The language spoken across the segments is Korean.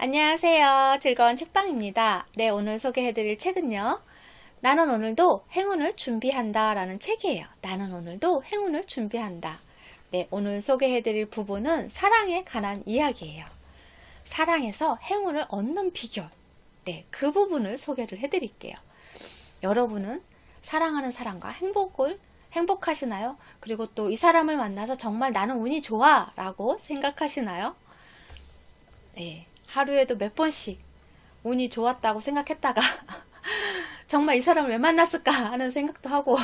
안녕하세요. 즐거운 책방입니다. 네, 오늘 소개해드릴 책은요. 나는 오늘도 행운을 준비한다 라는 책이에요. 나는 오늘도 행운을 준비한다. 네, 오늘 소개해드릴 부분은 사랑에 관한 이야기예요. 사랑에서 행운을 얻는 비결. 네, 그 부분을 소개를 해드릴게요. 여러분은 사랑하는 사람과 행복하시나요? 그리고 또 이 사람을 만나서 정말 나는 운이 좋아 라고 생각하시나요? 네. 하루에도 몇 번씩 운이 좋았다고 생각했다가 정말 이 사람을 왜 만났을까 하는 생각도 하고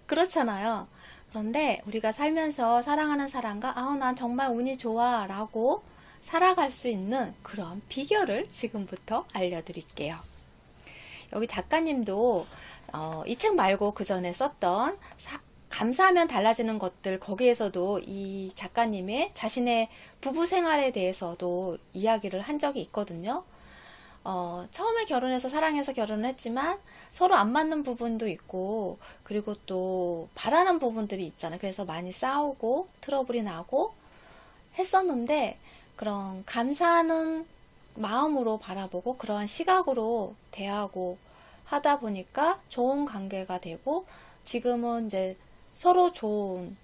그렇잖아요. 그런데 우리가 살면서 사랑하는 사람과 난 정말 운이 좋아 라고 살아갈 수 있는 그런 비결을 지금부터 알려드릴게요. 여기 작가님도 이 책 말고 그 전에 썼던 감사하면 달라지는 것들, 거기에서도 이 작가님의 자신의 부부 생활에 대해서도 이야기를 한 적이 있거든요. 처음에 결혼해서 사랑해서 결혼을 했지만 서로 안 맞는 부분도 있고, 그리고 또 바라는 부분들이 있잖아요. 그래서 많이 싸우고 트러블이 나고 했었는데, 그런 감사하는 마음으로 바라보고 그러한 시각으로 대하고 하다 보니까 좋은 관계가 되고, 지금은 이제 서로 좋은,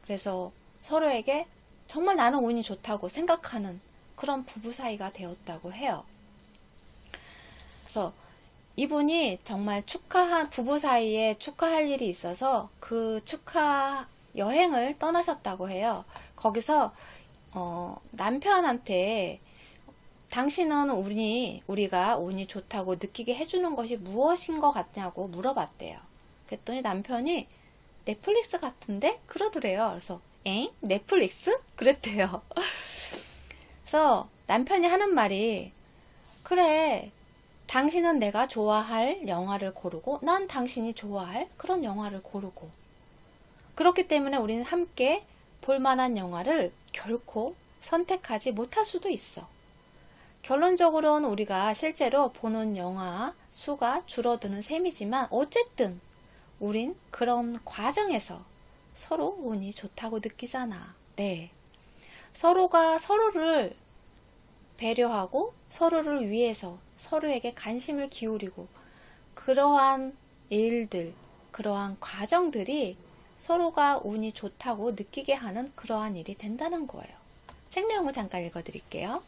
그래서 서로에게 정말 나는 운이 좋다고 생각하는 그런 부부 사이가 되었다고 해요. 그래서 이분이 정말 부부 사이에 축하할 일이 있어서 그 축하 여행을 떠나셨다고 해요. 거기서 남편한테 당신은 우리가 운이 좋다고 느끼게 해주는 것이 무엇인 것 같냐고 물어봤대요. 그랬더니 남편이 넷플릭스 같은데? 그러더래요. 그래서 넷플릭스? 그랬대요. 그래서 남편이 하는 말이, 그래, 당신은 내가 좋아할 영화를 고르고 난 당신이 좋아할 그런 영화를 고르고, 그렇기 때문에 우리는 함께 볼만한 영화를 결코 선택하지 못할 수도 있어. 결론적으로는 우리가 실제로 보는 영화 수가 줄어드는 셈이지만 어쨌든 우린 그런 과정에서 서로 운이 좋다고 느끼잖아. 네. 서로가 서로를 배려하고 서로를 위해서 서로에게 관심을 기울이고, 그러한 일들, 그러한 과정들이 서로가 운이 좋다고 느끼게 하는 그러한 일이 된다는 거예요. 책 내용을 잠깐 읽어드릴게요.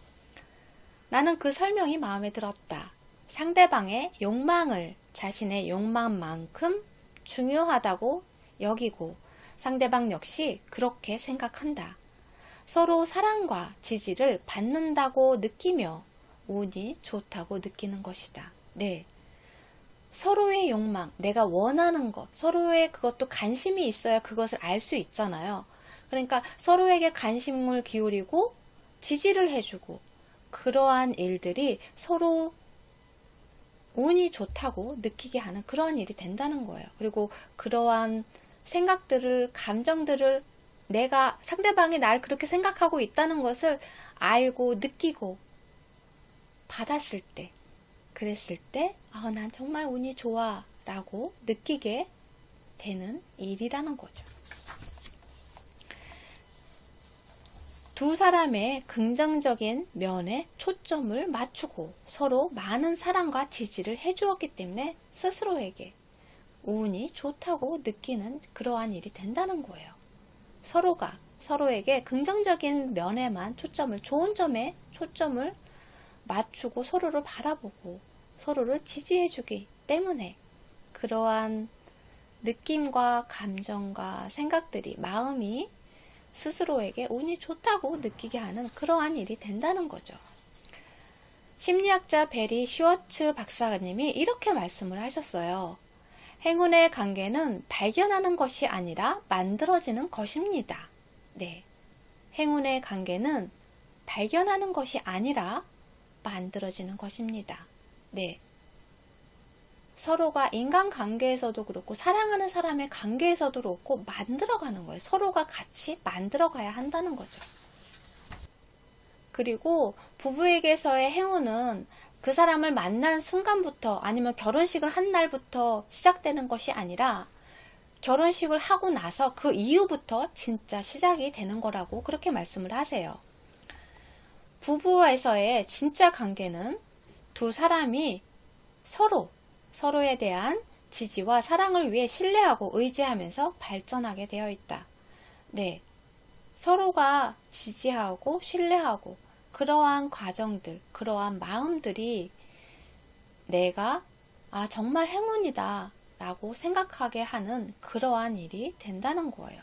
나는 그 설명이 마음에 들었다. 상대방의 욕망을 자신의 욕망만큼 중요하다고 여기고 상대방 역시 그렇게 생각한다. 서로 사랑과 지지를 받는다고 느끼며 운이 좋다고 느끼는 것이다. 네. 서로의 욕망, 내가 원하는 것, 서로의 그것도 관심이 있어야 그것을 알 수 있잖아요. 그러니까 서로에게 관심을 기울이고 지지를 해주고, 그러한 일들이 서로 운이 좋다고 느끼게 하는 그러한 일이 된다는 거예요. 그리고 그러한 생각들을, 감정들을 상대방이 날 그렇게 생각하고 있다는 것을 알고 느끼고 받았을 때, 그랬을 때, 난 정말 운이 좋아 라고 느끼게 되는 일이라는 거죠. 두 사람의 긍정적인 면에 초점을 맞추고 서로 많은 사랑과 지지를 해주었기 때문에 스스로에게 운이 좋다고 느끼는 그러한 일이 된다는 거예요. 서로가 서로에게 긍정적인 면에만 좋은 점에 초점을 맞추고 서로를 바라보고 서로를 지지해주기 때문에 그러한 느낌과 감정과 생각들이, 마음이 스스로에게 운이 좋다고 느끼게 하는 그러한 일이 된다는 거죠. 심리학자 베리 슈워츠 박사님이 이렇게 말씀을 하셨어요. 행운의 관계는 발견하는 것이 아니라 만들어지는 것입니다. 네. 행운의 관계는 발견하는 것이 아니라 만들어지는 것입니다. 네. 서로가 인간관계에서도 그렇고 사랑하는 사람의 관계에서도 그렇고 만들어가는 거예요. 서로가 같이 만들어가야 한다는 거죠. 그리고 부부에게서의 행운은 그 사람을 만난 순간부터 아니면 결혼식을 한 날부터 시작되는 것이 아니라 결혼식을 하고 나서 그 이후부터 진짜 시작이 되는 거라고 그렇게 말씀을 하세요. 부부에서의 진짜 관계는 두 사람이 서로에 대한 지지와 사랑을 위해 신뢰하고 의지하면서 발전하게 되어 있다. 네. 서로가 지지하고 신뢰하고 그러한 과정들, 그러한 마음들이 내가 정말 행운이다 라고 생각하게 하는 그러한 일이 된다는 거예요.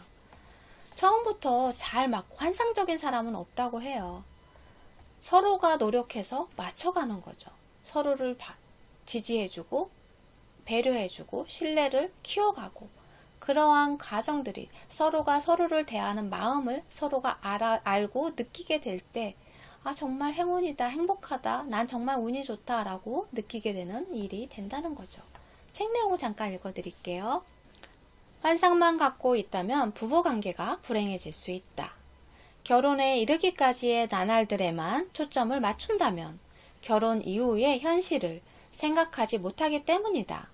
처음부터 잘 맞고 환상적인 사람은 없다고 해요. 서로가 노력해서 맞춰가는 거죠. 서로를 지지해주고 배려해주고 신뢰를 키워가고 그러한 과정들이 서로가 서로를 대하는 마음을 서로가 알고 느끼게 될 때 정말 행운이다, 행복하다, 난 정말 운이 좋다 라고 느끼게 되는 일이 된다는 거죠. 책 내용을 잠깐 읽어드릴게요. 환상만 갖고 있다면 부부관계가 불행해질 수 있다. 결혼에 이르기까지의 나날들에만 초점을 맞춘다면 결혼 이후의 현실을 생각하지 못하기 때문이다.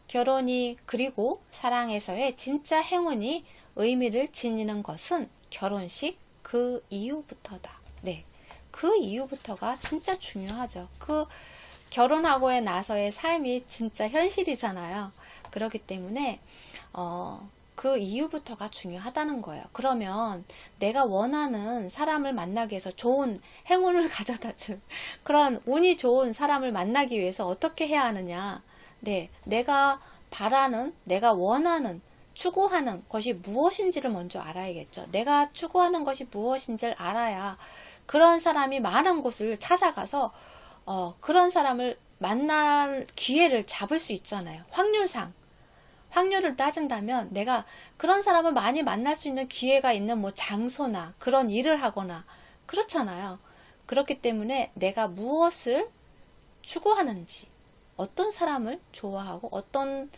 결혼이 그리고 사랑에서의 진짜 행운이 의미를 지니는 것은 결혼식 그 이후부터다. 네, 그 이후부터가 진짜 중요하죠. 그 결혼하고에 나서의 삶이 진짜 현실이잖아요. 그렇기 때문에 그 이후부터가 중요하다는 거예요. 그러면 내가 원하는 사람을 만나기 위해서 좋은 행운을 가져다줄 그런 운이 좋은 사람을 만나기 위해서 어떻게 해야 하느냐. 네, 내가 바라는, 내가 원하는, 추구하는 것이 무엇인지를 먼저 알아야겠죠. 내가 추구하는 것이 무엇인지를 알아야 그런 사람이 많은 곳을 찾아가서 그런 사람을 만날 기회를 잡을 수 있잖아요. 확률을 따진다면 내가 그런 사람을 많이 만날 수 있는 기회가 있는 장소나 그런 일을 하거나 그렇잖아요. 그렇기 때문에 내가 무엇을 추구하는지, 어떤 사람을 좋아하고 어떤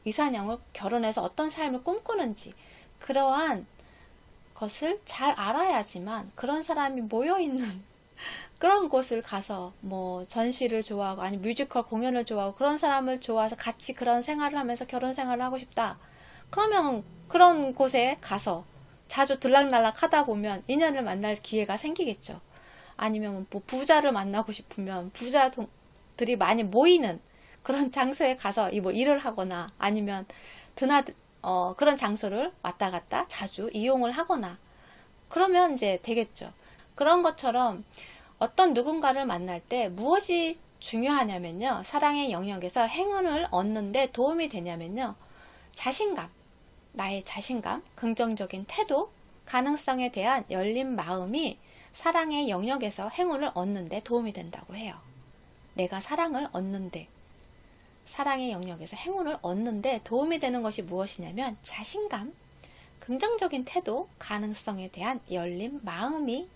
이상형을 결혼해서 어떤 삶을 꿈꾸는지 그러한 것을 잘 알아야지만 그런 사람이 모여있는 그런 곳을 가서 전시를 좋아하고 아니 뮤지컬 공연을 좋아하고 그런 사람을 좋아해서 같이 그런 생활을 하면서 결혼 생활을 하고 싶다. 그러면 그런 곳에 가서 자주 들락날락 하다 보면 인연을 만날 기회가 생기겠죠. 아니면 부자를 만나고 싶으면 부자들이 많이 모이는 그런 장소에 가서 일을 하거나 아니면 그런 장소를 왔다 갔다 자주 이용을 하거나 그러면 이제 되겠죠. 그런 것처럼 어떤 누군가를 만날 때 무엇이 중요하냐면요. 사랑의 영역에서 행운을 얻는데 도움이 되냐면요. 자신감, 나의 자신감, 긍정적인 태도, 가능성에 대한 열린 마음이 사랑의 영역에서 행운을 얻는데 도움이 된다고 해요. 내가 사랑을 얻는데, 사랑의 영역에서 행운을 얻는데 도움이 되는 것이 무엇이냐면 자신감, 긍정적인 태도, 가능성에 대한 열린 마음이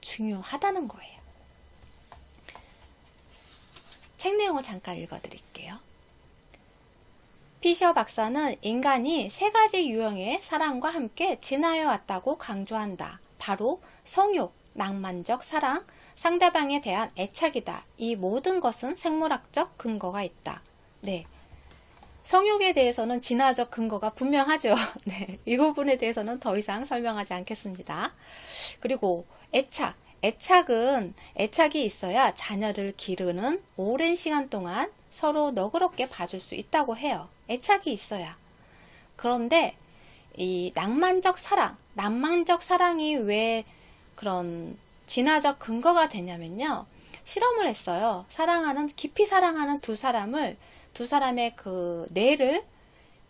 중요하다는 거예요. 책 내용을 잠깐 읽어드릴게요. 피셔 박사는 인간이 세 가지 유형의 사랑과 함께 지나해 왔다고 강조한다. 바로 성욕, 낭만적 사랑, 상대방에 대한 애착이다. 이 모든 것은 생물학적 근거가 있다. 네. 성욕에 대해서는 진화적 근거가 분명하죠. 네. 이 부분에 대해서는 더 이상 설명하지 않겠습니다. 그리고 애착이 있어야 자녀를 기르는 오랜 시간 동안 서로 너그럽게 봐줄 수 있다고 해요. 애착이 있어야. 그런데 이 낭만적 사랑이 왜 그런 진화적 근거가 되냐면요. 실험을 했어요. 깊이 사랑하는 두 사람의 그 뇌를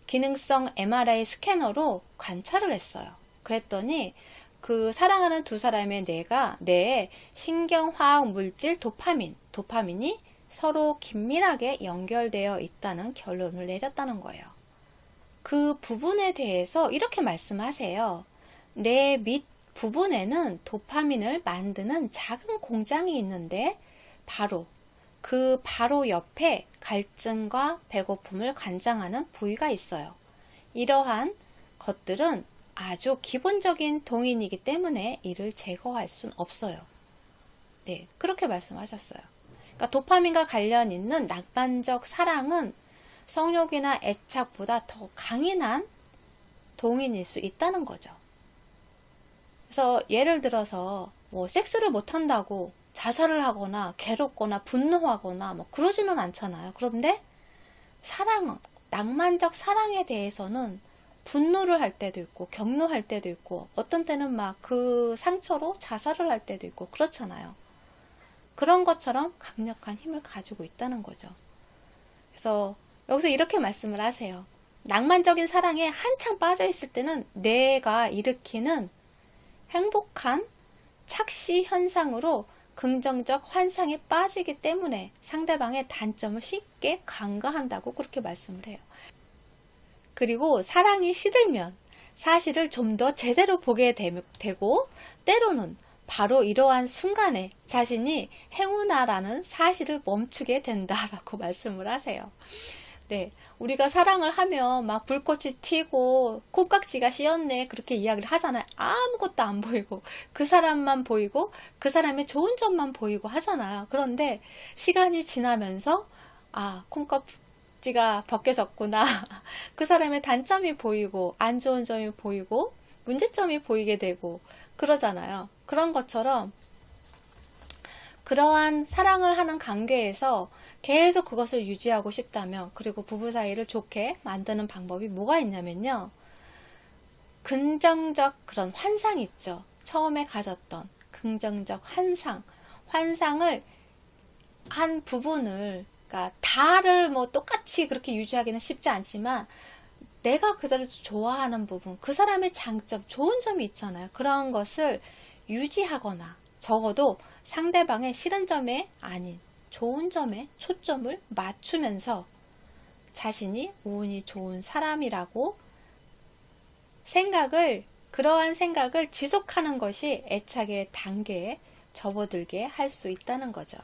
기능성 MRI 스캐너로 관찰을 했어요. 그랬더니 그 사랑하는 두 사람의 뇌에 신경화학 물질 도파민이 서로 긴밀하게 연결되어 있다는 결론을 내렸다는 거예요. 그 부분에 대해서 이렇게 말씀하세요. 뇌 밑 부분에는 도파민을 만드는 작은 공장이 있는데 바로 옆에 갈증과 배고픔을 관장하는 부위가 있어요. 이러한 것들은 아주 기본적인 동인이기 때문에 이를 제거할 순 없어요. 네, 그렇게 말씀하셨어요. 그러니까 도파민과 관련 있는 낭만적 사랑은 성욕이나 애착보다 더 강인한 동인일 수 있다는 거죠. 그래서 예를 들어서 뭐 섹스를 못한다고 자살을 하거나 괴롭거나 분노하거나 뭐 그러지는 않잖아요. 그런데 사랑, 낭만적 사랑에 대해서는 분노를 할 때도 있고 격노할 때도 있고 어떤 때는 막 그 상처로 자살을 할 때도 있고 그렇잖아요. 그런 것처럼 강력한 힘을 가지고 있다는 거죠. 그래서 여기서 이렇게 말씀을 하세요. 낭만적인 사랑에 한창 빠져 있을 때는 내가 일으키는 행복한 착시 현상으로 긍정적 환상에 빠지기 때문에 상대방의 단점을 쉽게 간과한다고 그렇게 말씀을 해요. 그리고 사랑이 시들면 사실을 좀 더 제대로 보게 되고 때로는 바로 이러한 순간에 자신이 행운아라는 사실을 멈추게 된다라고 말씀을 하세요. 네, 우리가 사랑을 하면 막 불꽃이 튀고 콩깍지가 씌었네 그렇게 이야기를 하잖아요. 아무것도 안 보이고 그 사람만 보이고 그 사람의 좋은 점만 보이고 하잖아요. 그런데 시간이 지나면서 콩깍지가 벗겨졌구나. 그 사람의 단점이 보이고 안 좋은 점이 보이고 문제점이 보이게 되고 그러잖아요. 그런 것처럼 그러한 사랑을 하는 관계에서 계속 그것을 유지하고 싶다면, 그리고 부부 사이를 좋게 만드는 방법이 뭐가 있냐면요. 긍정적 그런 환상 있죠. 처음에 가졌던 긍정적 환상을 한 부분을, 그러니까 다를 뭐 똑같이 그렇게 유지하기는 쉽지 않지만 내가 그대로 좋아하는 부분, 그 사람의 장점, 좋은 점이 있잖아요. 그런 것을 유지하거나 적어도 상대방의 싫은 점에 아닌 좋은 점에 초점을 맞추면서 자신이 운이 좋은 사람이라고 그러한 생각을 지속하는 것이 애착의 단계에 접어들게 할 수 있다는 거죠.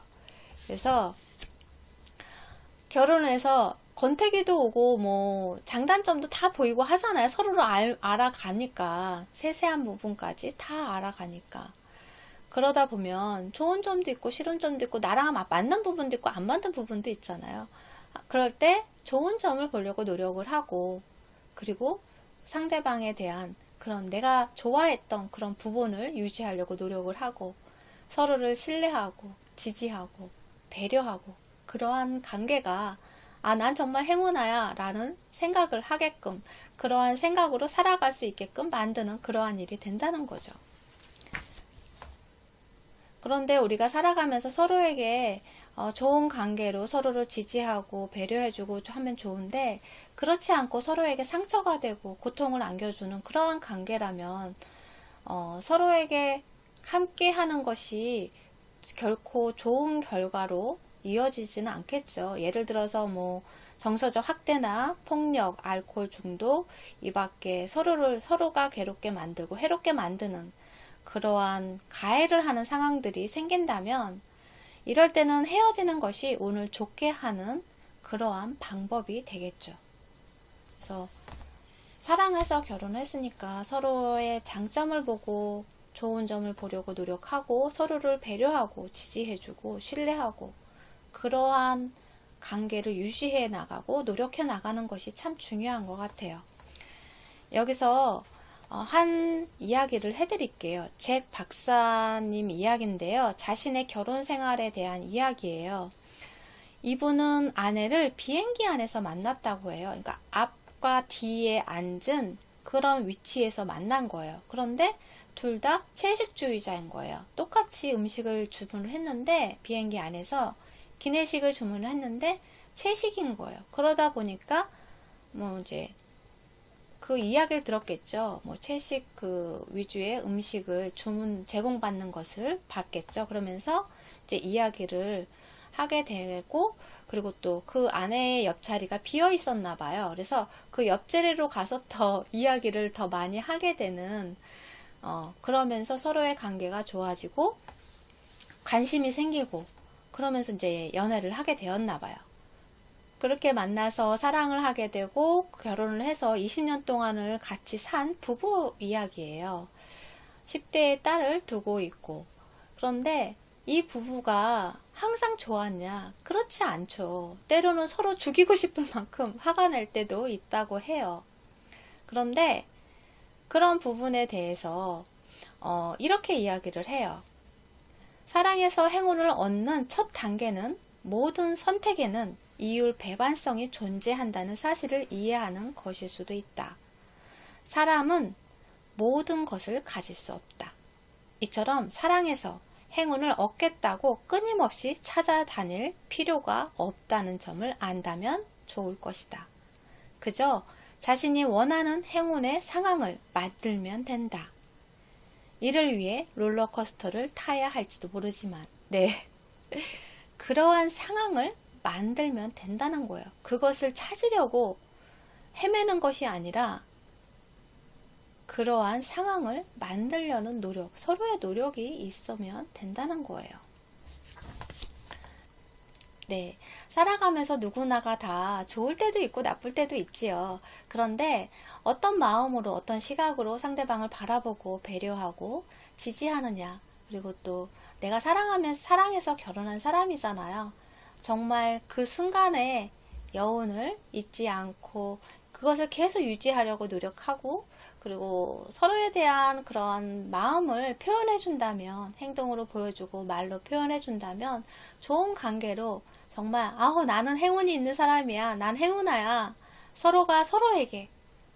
그래서 결혼해서 권태기도 오고 뭐 장단점도 다 보이고 하잖아요. 서로를 알아가니까 세세한 부분까지 다 알아가니까. 그러다 보면 좋은 점도 있고 싫은 점도 있고 나랑 맞는 부분도 있고 안 맞는 부분도 있잖아요. 그럴 때 좋은 점을 보려고 노력을 하고, 그리고 상대방에 대한 그런 내가 좋아했던 그런 부분을 유지하려고 노력을 하고, 서로를 신뢰하고 지지하고 배려하고, 그러한 관계가 난 정말 행운아야 라는 생각을 하게끔, 그러한 생각으로 살아갈 수 있게끔 만드는 그러한 일이 된다는 거죠. 그런데 우리가 살아가면서 서로에게 좋은 관계로 서로를 지지하고 배려해주고 하면 좋은데, 그렇지 않고 서로에게 상처가 되고 고통을 안겨주는 그러한 관계라면 서로에게 함께 하는 것이 결코 좋은 결과로 이어지지는 않겠죠. 예를 들어서 뭐 정서적 학대나 폭력, 알코올 중독, 이 밖에 서로가 괴롭게 만들고 해롭게 만드는 그러한 가해를 하는 상황들이 생긴다면, 이럴 때는 헤어지는 것이 운을 좋게 하는 그러한 방법이 되겠죠. 그래서 사랑해서 결혼했으니까 서로의 장점을 보고 좋은 점을 보려고 노력하고 서로를 배려하고 지지해주고 신뢰하고 그러한 관계를 유지해 나가고 노력해 나가는 것이 참 중요한 것 같아요. 여기서 한 이야기를 해드릴게요. 잭 박사님 이야기인데요. 자신의 결혼 생활에 대한 이야기예요. 이분은 아내를 비행기 안에서 만났다고 해요. 그러니까 앞과 뒤에 앉은 그런 위치에서 만난 거예요. 그런데 둘 다 채식주의자인 거예요. 똑같이 음식을 주문을 했는데 비행기 안에서 기내식을 주문을 했는데 채식인 거예요. 그러다 보니까 뭐 이제 그 이야기를 들었겠죠. 뭐 채식 그 위주의 음식을 제공받는 것을 봤겠죠. 그러면서 이제 이야기를 하게 되고, 그리고 또 그 아내의 옆자리가 비어 있었나 봐요. 그래서 그 옆자리로 가서 더 이야기를 더 많이 하게 되는, 그러면서 서로의 관계가 좋아지고 관심이 생기고 그러면서 이제 연애를 하게 되었나 봐요. 그렇게 만나서 사랑을 하게 되고 결혼을 해서 20년 동안을 같이 산 부부 이야기예요. 10대의 딸을 두고 있고. 그런데 이 부부가 항상 좋았냐? 그렇지 않죠. 때로는 서로 죽이고 싶을 만큼 화가 날 때도 있다고 해요. 그런데 그런 부분에 대해서 이렇게 이야기를 해요. 사랑에서 행운을 얻는 첫 단계는 모든 선택에는 이율 배반성이 존재한다는 사실을 이해하는 것일 수도 있다. 사람은 모든 것을 가질 수 없다. 이처럼 사랑에서 행운을 얻겠다고 끊임없이 찾아다닐 필요가 없다는 점을 안다면 좋을 것이다. 그저 자신이 원하는 행운의 상황을 만들면 된다. 이를 위해 롤러코스터를 타야 할지도 모르지만, 그러한 상황을 만들면 된다는 거예요. 그것을 찾으려고 헤매는 것이 아니라 그러한 상황을 만들려는 노력, 서로의 노력이 있으면 된다는 거예요. 살아가면서 누구나가 다 좋을 때도 있고 나쁠 때도 있지요. 그런데 어떤 마음으로, 어떤 시각으로 상대방을 바라보고 배려하고 지지하느냐, 그리고 또 내가 사랑해서 결혼한 사람이잖아요. 정말 그 순간의 여운을 잊지 않고 그것을 계속 유지하려고 노력하고, 그리고 서로에 대한 그런 마음을 표현해 준다면, 행동으로 보여주고 말로 표현해 준다면 좋은 관계로 정말 나는 행운이 있는 사람이야, 난 행운아야, 서로가 서로에게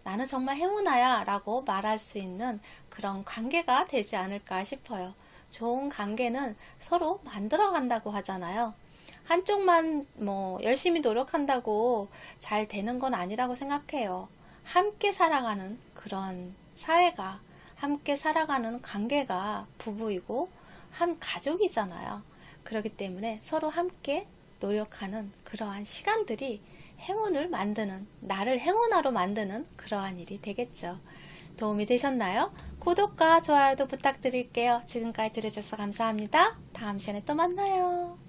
나는 정말 행운아야 라고 말할 수 있는 그런 관계가 되지 않을까 싶어요. 좋은 관계는 서로 만들어 간다고 하잖아요. 한쪽만 열심히 노력한다고 잘 되는 건 아니라고 생각해요. 함께 살아가는 그런 사회가, 함께 살아가는 관계가 부부이고 한 가족이잖아요. 그렇기 때문에 서로 함께 노력하는 그러한 시간들이 행운을 만드는, 나를 행운아로 만드는 그러한 일이 되겠죠. 도움이 되셨나요? 구독과 좋아요도 부탁드릴게요. 지금까지 들어주셔서 감사합니다. 다음 시간에 또 만나요.